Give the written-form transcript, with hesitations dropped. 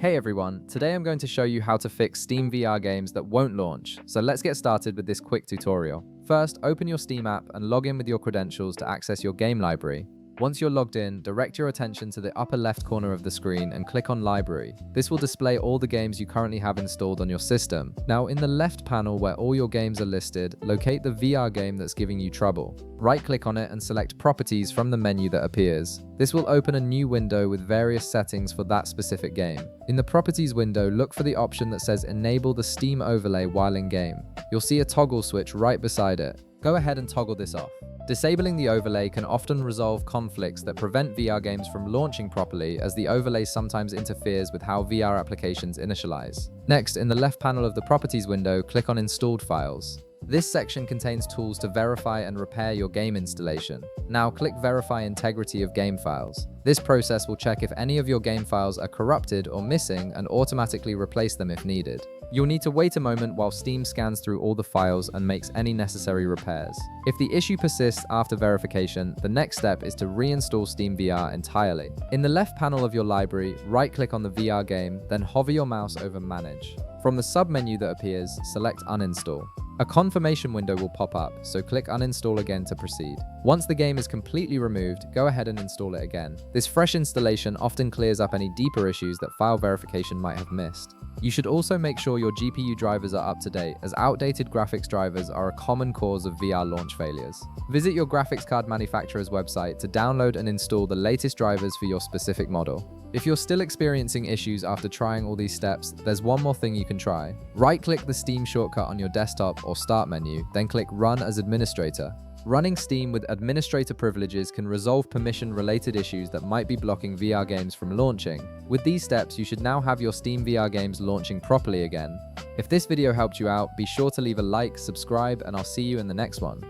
Hey everyone, today I'm going to show you how to fix Steam VR games that won't launch, so let's get started with this quick tutorial. First, open your Steam app and log in with your credentials to access your game library. Once you're logged in, direct your attention to the upper left corner of the screen and click on Library. This will display all the games you currently have installed on your system. Now, in the left panel where all your games are listed, locate the VR game that's giving you trouble. Right-click on it and select Properties from the menu that appears. This will open a new window with various settings for that specific game. In the Properties window, look for the option that says Enable the Steam overlay while in game. You'll see a toggle switch right beside it. Go ahead and toggle this off. Disabling the overlay can often resolve conflicts that prevent VR games from launching properly, as the overlay sometimes interferes with how VR applications initialize. Next, in the left panel of the Properties window, click on Installed Files. This section contains tools to verify and repair your game installation. Now click Verify Integrity of Game Files. This process will check if any of your game files are corrupted or missing and automatically replace them if needed. You'll need to wait a moment while Steam scans through all the files and makes any necessary repairs. If the issue persists after verification, the next step is to reinstall Steam VR entirely. In the left panel of your library, right-click on the VR game, then hover your mouse over Manage. From the sub-menu that appears, select Uninstall. A confirmation window will pop up, so click Uninstall again to proceed. Once the game is completely removed, go ahead and install it again. This fresh installation often clears up any deeper issues that file verification might have missed. You should also make sure your GPU drivers are up to date, as outdated graphics drivers are a common cause of VR launch failures. Visit your graphics card manufacturer's website to download and install the latest drivers for your specific model. If you're still experiencing issues after trying all these steps, there's one more thing you can try. Right-click the Steam shortcut on your desktop or Start menu, then click Run as Administrator. Running Steam with administrator privileges can resolve permission-related issues that might be blocking VR games from launching. With these steps, you should now have your Steam VR games launching properly again. If this video helped you out, be sure to leave a like, subscribe, and I'll see you in the next one.